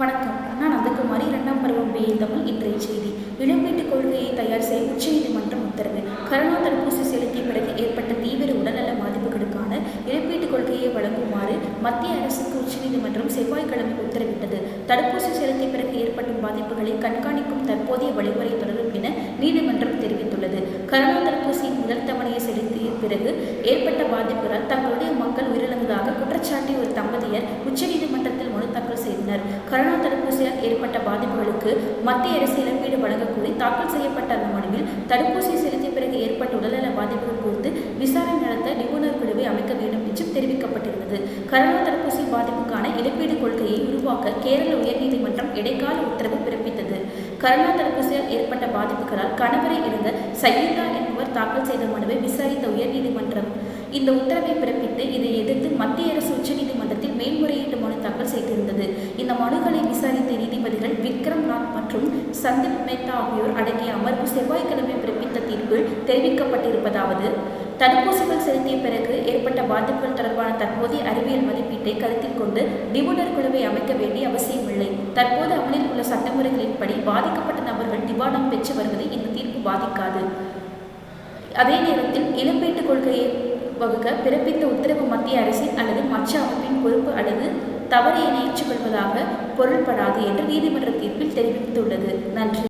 வணக்கம். நான் நந்தகுமாரி. 2ஆம் பருவம் BA தமிழ். இன்றைய செய்தி. இழப்பீட்டுக் கொள்கையை தயார் செய்ய உச்சநீதிமன்றம் உத்தரவு. கரோனா தடுப்பூசி செலுத்திய பிறகு ஏற்பட்ட தீவிர உடல்நல பாதிப்புகளுக்கான இழப்பீட்டுக் கொள்கையை வழங்குமாறு மத்திய அரசுக்கு உச்சநீதிமன்றம் செவ்வாய்க்கிழமை உத்தரவிட்டது. தடுப்பூசி செலுத்திய பிறகு ஏற்படும் பாதிப்புகளை கண்காணிக்கும் தற்போதைய வழிமுறை தொடரும் என நீதிமன்றம் தெரிவித்துள்ளது. கரோனா தடுப்பூசியின் முதல் தவணையை செலுத்திய பிறகு ஏற்பட்ட பாதிப்புகளால் தங்களுடைய மக்கள் உயிரிழந்ததாக குற்றச்சாட்டிய ஒரு தம்பதியர் உச்சநீதிமன்றத்தில் மனு தாக்கல் செய்தனர். கரோனா தடுப்பூசியால் ஏற்பட்ட பாதிப்புகளுக்கு மத்திய அரசு இழப்பீடு வழங்கக் கோரி தாக்கல் செய்யப்பட்ட அந்த மனுவில் தடுப்பூசி செலுத்திய பிறகு ஏற்பட்ட உடல்நல பாதிப்புகள் குறித்து விசாரணை நடத்த நிபுணர் குழுவை அமைக்க வேண்டும் என்றும் தெரிவிக்கப்பட்டிருந்தது. கரோனா தடுப்பூசி பாதிப்புக்கான இழப்பீடு கொள்கையை உருவாக்க கேரள உயர்நீதிமன்றம் இடைக்கால உத்தரவு பிறப்பித்தது. கரோனா தடுப்பூசியால் ஏற்பட்ட பாதிப்புகளால் கணவரை இழந்த சையீதா என்பவர் தாக்கல் செய்த மனுவை விசாரித்த உயர்நீதிமன்றம் இந்த உத்தரவை பிறப்பித்து இதை எதிர்த்து மத்திய அரசு உச்சநீதிமன்றத்தில் மேல்முறையீட்டு மனு தாக்கல் செய்திருந்தது. இந்த மனுக்களை விசாரித்த நீதிபதிகள் விக்ரம் நாத் மற்றும் சந்தீப் மேத்தா ஆகியோர் அடங்கிய அமர்வு செவ்வாய்க்கிழமை பிறப்பித்த தீர்ப்பில் தெரிவிக்கப்பட்டிருப்பதாவது: தடுப்பூசிகள் செலுத்திய பிறகு ஏற்பட்ட பாதிப்புகள் தொடர்பான தற்போதைய அறிவியல் மதிப்பீட்டை கருத்தில் கொண்டு நிபுணர் குழுவை அமைக்க வேண்டிய அவசியமில்லை. தற்போது அமலில் உள்ள சட்டமுறைகளின்படி பாதிக்கப்பட்ட நபர்கள் நிவாரணம் பெற்று வருவதை இந்த தீர்ப்பு பாதிக்காது. அதே நேரத்தில் இழப்பீட்டுக் கொள்கையை வகுக்க பிறப்பித்த உத்தரவு மத்திய அரசின் அல்லது மற்ற அமைப்பின் பொறுப்பு அல்லது தவறு என ஏற்றுக்கொள்வதாக பொருள்படாது என்று நீதிமன்ற தீர்ப்பில் தெரிவித்துள்ளது. நன்றி.